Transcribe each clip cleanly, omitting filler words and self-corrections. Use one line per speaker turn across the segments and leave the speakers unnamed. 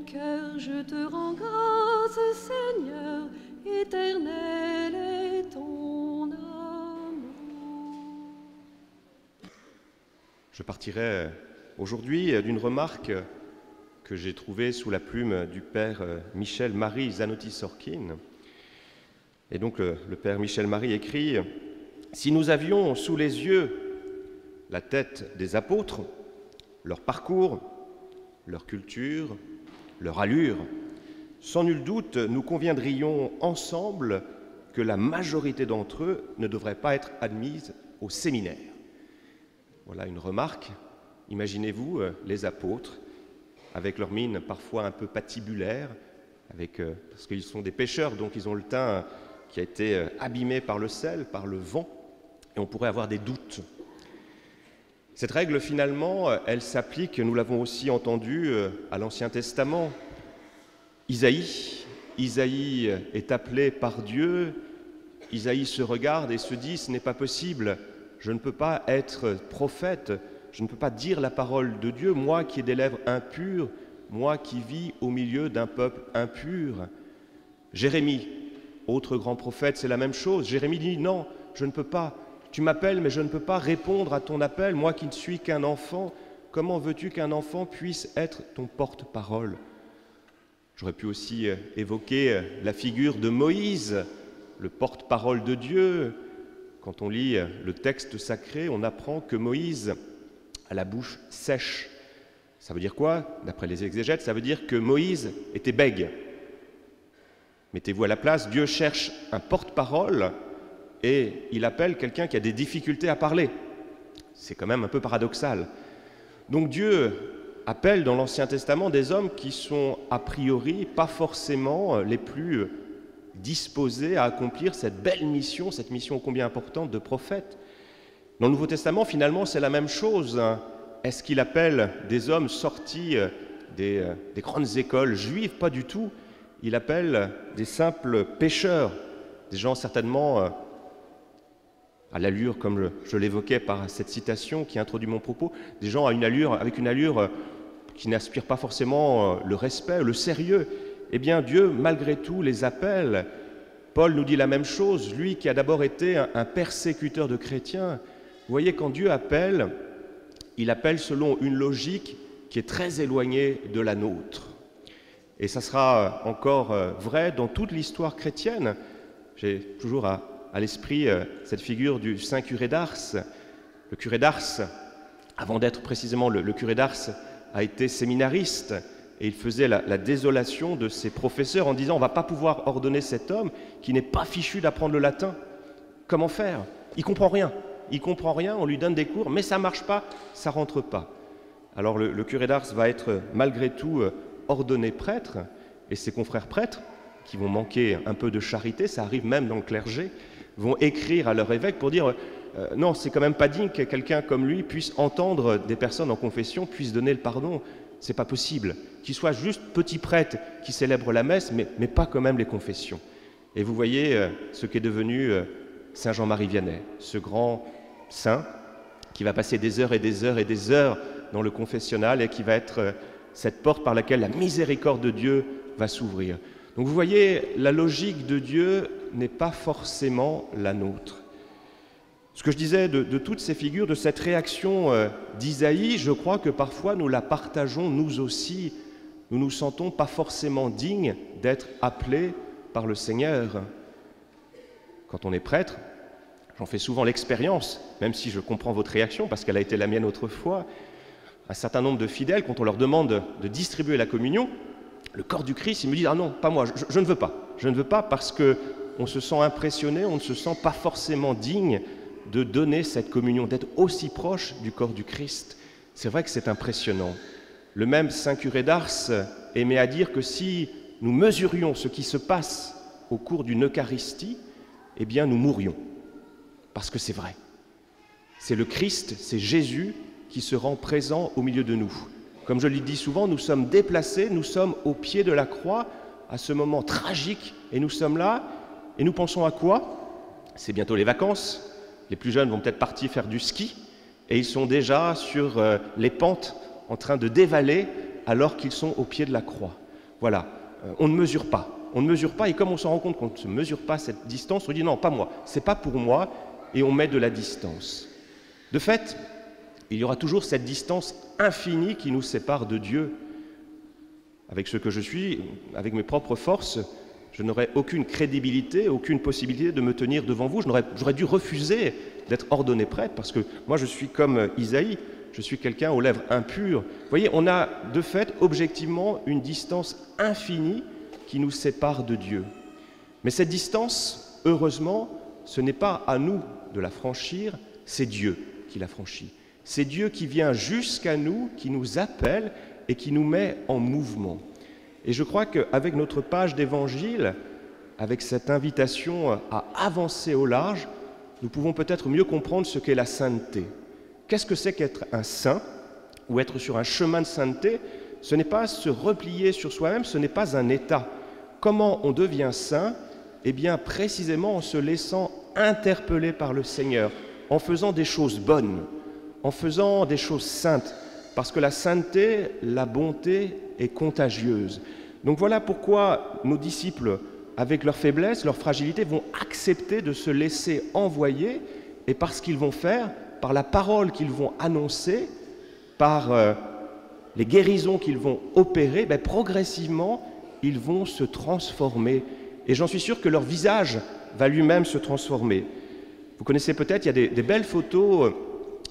cœur, je te rends grâce, Seigneur, éternel est ton amour.
Je partirai aujourd'hui d'une remarque que j'ai trouvée sous la plume du père Michel-Marie Zanotti-Sorkin. Et donc le père Michel-Marie écrit « Si nous avions sous les yeux la tête des apôtres, leur parcours, leur culture, leur allure, sans nul doute, nous conviendrions ensemble que la majorité d'entre eux ne devrait pas être admise au séminaire. » Voilà une remarque. Imaginez-vous les apôtres, avec leur mine parfois un peu patibulaire, parce qu'ils sont des pêcheurs, donc ils ont le teint qui a été abîmé par le sel, par le vent, et on pourrait avoir des doutes. Cette règle, finalement, elle s'applique, nous l'avons aussi entendu, à l'Ancien Testament. Isaïe est appelé par Dieu. Isaïe se regarde et se dit « Ce n'est pas possible, je ne peux pas être prophète, je ne peux pas dire la parole de Dieu, moi qui ai des lèvres impures, moi qui vis au milieu d'un peuple impur. » Jérémie, autre grand prophète, c'est la même chose. Jérémie dit « Non, je ne peux pas. Tu m'appelles, mais je ne peux pas répondre à ton appel, moi qui ne suis qu'un enfant. Comment veux-tu qu'un enfant puisse être ton porte-parole ?» J'aurais pu aussi évoquer la figure de Moïse, le porte-parole de Dieu. Quand on lit le texte sacré, on apprend que Moïse a la bouche sèche. Ça veut dire quoi? D'après les exégètes, ça veut dire que Moïse était bègue. Mettez-vous à la place, Dieu cherche un porte-parole et il appelle quelqu'un qui a des difficultés à parler. C'est quand même un peu paradoxal. Donc Dieu appelle dans l'Ancien Testament des hommes qui sont a priori pas forcément les plus disposés à accomplir cette belle mission, cette mission combien importante de prophète. Dans le Nouveau Testament, finalement, c'est la même chose. Est-ce qu'il appelle des hommes sortis des grandes écoles juives? Pas du tout. Il appelle des simples pécheurs, des gens certainement à l'allure, comme je l'évoquais par cette citation qui introduit mon propos, des gens avec une allure qui n'aspire pas forcément le respect, le sérieux. Eh bien, Dieu, malgré tout, les appelle. Paul nous dit la même chose, lui qui a d'abord été un persécuteur de chrétiens. Vous voyez, quand Dieu appelle, il appelle selon une logique qui est très éloignée de la nôtre. Et ça sera encore vrai dans toute l'histoire chrétienne. J'ai toujours à l'esprit cette figure du saint curé d'Ars. Le curé d'Ars, avant d'être précisément le curé d'Ars, a été séminariste et il faisait la désolation de ses professeurs en disant « On ne va pas pouvoir ordonner cet homme qui n'est pas fichu d'apprendre le latin. Comment faire? Il ne comprend rien. Il ne comprend rien, on lui donne des cours, mais ça ne marche pas, ça ne rentre pas. » Alors le curé d'Ars va être malgré tout ordonné prêtre, et ses confrères prêtres, qui vont manquer un peu de charité, ça arrive même dans le clergé, vont écrire à leur évêque pour dire non, c'est quand même pas digne que quelqu'un comme lui puisse entendre des personnes en confession, puisse donner le pardon. C'est pas possible. Qu'il soit juste petit prêtre qui célèbre la messe, mais pas quand même les confessions. Et vous voyez ce qu'est devenu Saint Jean-Marie Vianney, ce grand saint qui va passer des heures et des heures et des heures dans le confessionnal et qui va être cette porte par laquelle la miséricorde de Dieu va s'ouvrir. Donc vous voyez, la logique de Dieu n'est pas forcément la nôtre. Ce que je disais de toutes ces figures, de cette réaction d'Isaïe, je crois que parfois nous la partageons nous aussi. Nous nous sentons pas forcément dignes d'être appelés par le Seigneur. Quand on est prêtre, j'en fais souvent l'expérience, même si je comprends votre réaction, parce qu'elle a été la mienne autrefois, un certain nombre de fidèles, quand on leur demande de distribuer la communion, le corps du Christ, ils me disent « Ah non, pas moi, je ne veux pas. Je ne veux pas parce qu'on se sent impressionné, on ne se sent pas forcément digne de donner cette communion, d'être aussi proche du corps du Christ. » C'est vrai que c'est impressionnant. Le même saint curé d'Ars aimait à dire que si nous mesurions ce qui se passe au cours d'une Eucharistie, eh bien nous mourrions. Parce que c'est vrai. C'est le Christ, c'est Jésus qui se rend présent au milieu de nous. Comme je le dis souvent, nous sommes déplacés, nous sommes au pied de la croix, à ce moment tragique, et nous sommes là, et nous pensons à quoi? C'est bientôt les vacances, les plus jeunes vont peut-être partir faire du ski, et ils sont déjà sur les pentes en train de dévaler alors qu'ils sont au pied de la croix. Voilà, on ne mesure pas. On ne mesure pas, et comme on s'en rend compte qu'on ne se mesure pas cette distance, on dit non, pas moi, c'est pas pour moi, et on met de la distance. De fait, il y aura toujours cette distance infinie qui nous sépare de Dieu. Avec ce que je suis, avec mes propres forces, je n'aurais aucune crédibilité, aucune possibilité de me tenir devant vous. J'aurais dû refuser d'être ordonné prêtre, parce que moi je suis comme Isaïe, je suis quelqu'un aux lèvres impures. Vous voyez, on a de fait, objectivement, une distance infinie qui nous sépare de Dieu. Mais cette distance, heureusement, ce n'est pas à nous de la franchir, c'est Dieu qui la franchit. C'est Dieu qui vient jusqu'à nous, qui nous appelle et qui nous met en mouvement. Et je crois qu'avec notre page d'évangile, avec cette invitation à avancer au large, nous pouvons peut-être mieux comprendre ce qu'est la sainteté. Qu'est-ce que c'est qu'être un saint ou être sur un chemin de sainteté? Ce n'est pas se replier sur soi-même, ce n'est pas un état. Comment on devient saint? Eh bien, précisément en se laissant interpeller par le Seigneur, en faisant des choses bonnes, en faisant des choses saintes, parce que la sainteté, la bonté est contagieuse. Donc voilà pourquoi nos disciples, avec leur faiblesse, leur fragilité, vont accepter de se laisser envoyer, et par ce qu'ils vont faire, par la parole qu'ils vont annoncer, par les guérisons qu'ils vont opérer, progressivement, ils vont se transformer. Et j'en suis sûr que leur visage va lui-même se transformer. Vous connaissez peut-être, il y a des belles photos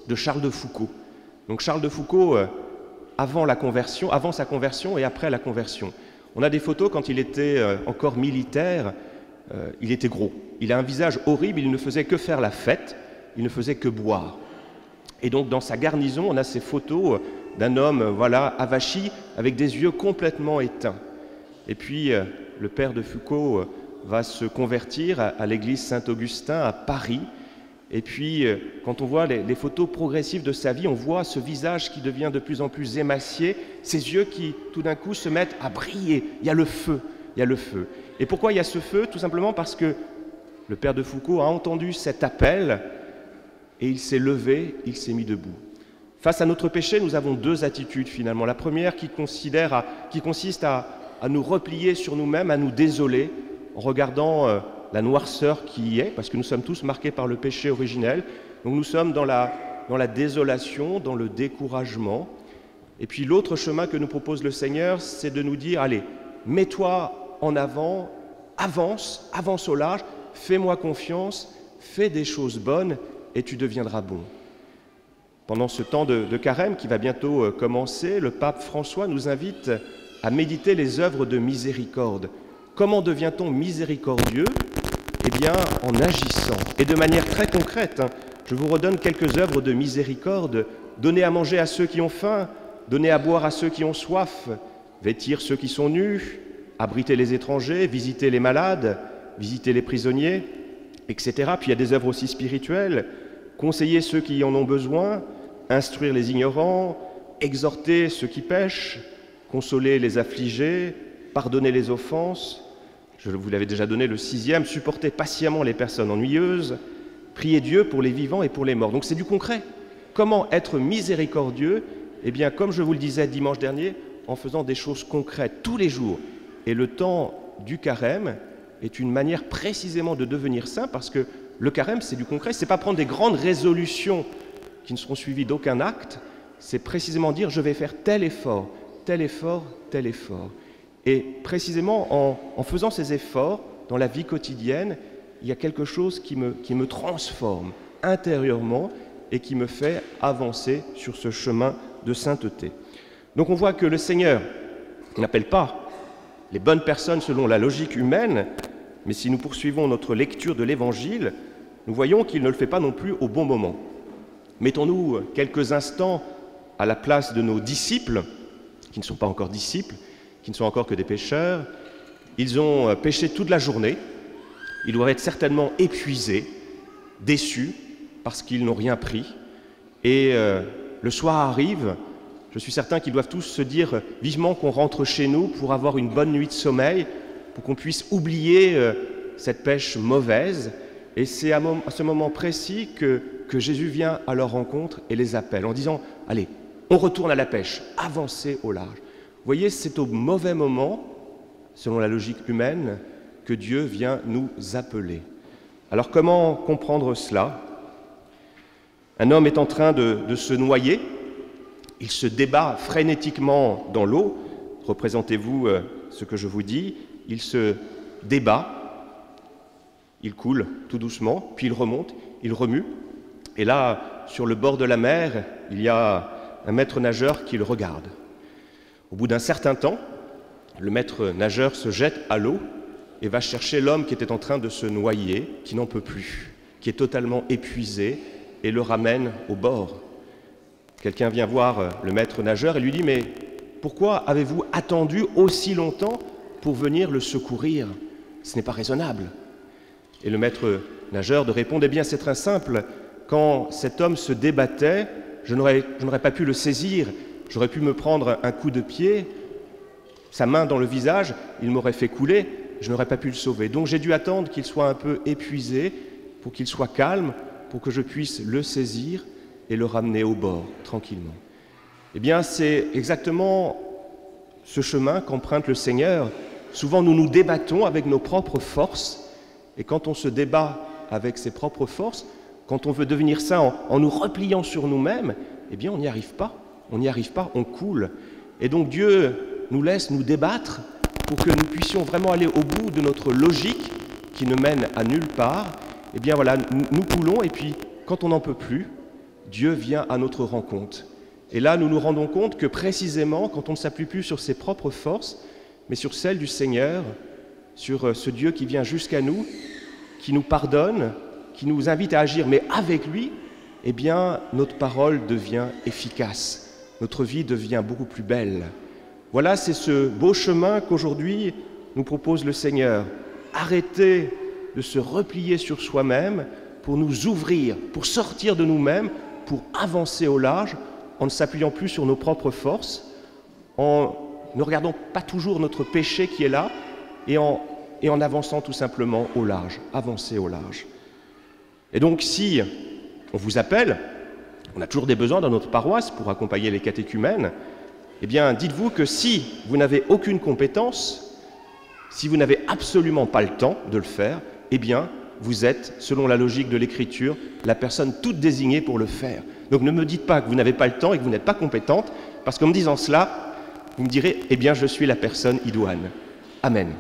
de Charles de Foucauld. Donc Charles de Foucauld, avant sa conversion et après la conversion. On a des photos quand il était encore militaire, il était gros. Il a un visage horrible, il ne faisait que faire la fête, il ne faisait que boire. Et donc dans sa garnison, on a ces photos d'un homme avachi, avec des yeux complètement éteints. Et puis le père de Foucauld va se convertir à l'église Saint-Augustin à Paris. Et puis, quand on voit les photos progressives de sa vie, on voit ce visage qui devient de plus en plus émacié, ses yeux qui, tout d'un coup, se mettent à briller. Il y a le feu, il y a le feu. Et pourquoi il y a ce feu? Tout simplement parce que le père de Foucauld a entendu cet appel et il s'est levé, il s'est mis debout. Face à notre péché, nous avons deux attitudes finalement. La première qui consiste à nous replier sur nous-mêmes, à nous désoler, en regardant la noirceur qui y est, parce que nous sommes tous marqués par le péché originel. Donc nous sommes dans la désolation, dans le découragement. Et puis l'autre chemin que nous propose le Seigneur, c'est de nous dire, allez, mets-toi en avant, avance au large, fais-moi confiance, fais des choses bonnes et tu deviendras bon. Pendant ce temps de carême qui va bientôt commencer, le pape François nous invite à méditer les œuvres de miséricorde. Comment devient-on miséricordieux? Eh bien, en agissant, et de manière très concrète. Je vous redonne quelques œuvres de miséricorde. Donner à manger à ceux qui ont faim, donner à boire à ceux qui ont soif, vêtir ceux qui sont nus, abriter les étrangers, visiter les malades, visiter les prisonniers, etc. Puis il y a des œuvres aussi spirituelles, conseiller ceux qui en ont besoin, instruire les ignorants, exhorter ceux qui pêchent, consoler les affligés, pardonner les offenses. Je vous l'avais déjà donné, le 6e, supporter patiemment les personnes ennuyeuses, prier Dieu pour les vivants et pour les morts. Donc c'est du concret. Comment être miséricordieux? Eh bien, comme je vous le disais dimanche dernier, en faisant des choses concrètes tous les jours. Et le temps du carême est une manière précisément de devenir saint, parce que le carême, c'est du concret. C'est pas prendre des grandes résolutions qui ne seront suivies d'aucun acte. C'est précisément dire, je vais faire tel effort, tel effort, tel effort. Et précisément en faisant ces efforts dans la vie quotidienne, il y a quelque chose qui me transforme intérieurement et qui me fait avancer sur ce chemin de sainteté. Donc on voit que le Seigneur n'appelle pas les bonnes personnes selon la logique humaine, mais si nous poursuivons notre lecture de l'Évangile, nous voyons qu'il ne le fait pas non plus au bon moment. Mettons-nous quelques instants à la place de nos disciples, qui ne sont pas encore disciples, qui ne sont encore que des pécheurs. Ils ont péché toute la journée, ils doivent être certainement épuisés, déçus, parce qu'ils n'ont rien pris. Et le soir arrive, je suis certain qu'ils doivent tous se dire vivement qu'on rentre chez nous pour avoir une bonne nuit de sommeil, pour qu'on puisse oublier cette pêche mauvaise. Et c'est à ce moment précis que Jésus vient à leur rencontre et les appelle en disant « Allez, on retourne à la pêche, avancez au large ». Vous voyez, c'est au mauvais moment selon la logique humaine, que Dieu vient nous appeler. Alors comment comprendre cela? Un homme est en train de se noyer, il se débat frénétiquement dans l'eau. Représentez-vous ce que je vous dis, il se débat, il coule tout doucement, puis il remonte, il remue. Et là, sur le bord de la mer, il y a un maître nageur qui le regarde. Au bout d'un certain temps, le maître nageur se jette à l'eau et va chercher l'homme qui était en train de se noyer, qui n'en peut plus, qui est totalement épuisé, et le ramène au bord. Quelqu'un vient voir le maître nageur et lui dit « Mais pourquoi avez-vous attendu aussi longtemps pour venir le secourir? Ce n'est pas raisonnable. » Et le maître nageur de répondre « Eh bien, c'est très simple. Quand cet homme se débattait, je n'aurais pas pu le saisir. J'aurais pu me prendre un coup de pied, sa main dans le visage, il m'aurait fait couler, je n'aurais pas pu le sauver. Donc j'ai dû attendre qu'il soit un peu épuisé pour qu'il soit calme, pour que je puisse le saisir et le ramener au bord, tranquillement. » Eh bien, c'est exactement ce chemin qu'emprunte le Seigneur. Souvent, nous nous débattons avec nos propres forces, et quand on se débat avec ses propres forces, quand on veut devenir saint en nous repliant sur nous-mêmes, eh bien, on n'y arrive pas. On n'y arrive pas, on coule. Et donc Dieu nous laisse nous débattre pour que nous puissions vraiment aller au bout de notre logique qui ne mène à nulle part. Eh bien voilà, nous coulons et puis quand on n'en peut plus, Dieu vient à notre rencontre. Et là, nous nous rendons compte que précisément, quand on ne s'appuie plus sur ses propres forces, mais sur celles du Seigneur, sur ce Dieu qui vient jusqu'à nous, qui nous pardonne, qui nous invite à agir, mais avec lui, eh bien, notre parole devient efficace. Notre vie devient beaucoup plus belle. Voilà, c'est ce beau chemin qu'aujourd'hui nous propose le Seigneur. Arrêter de se replier sur soi-même pour nous ouvrir, pour sortir de nous-mêmes, pour avancer au large, en ne s'appuyant plus sur nos propres forces, en ne regardant pas toujours notre péché qui est là, et en avançant tout simplement au large, avancer au large. Et donc si on vous appelle, on a toujours des besoins dans notre paroisse pour accompagner les catéchumènes, eh bien dites-vous que si vous n'avez aucune compétence, si vous n'avez absolument pas le temps de le faire, eh bien vous êtes, selon la logique de l'Écriture, la personne toute désignée pour le faire. Donc ne me dites pas que vous n'avez pas le temps et que vous n'êtes pas compétente, parce qu'en me disant cela, vous me direz, eh bien je suis la personne idoine. Amen.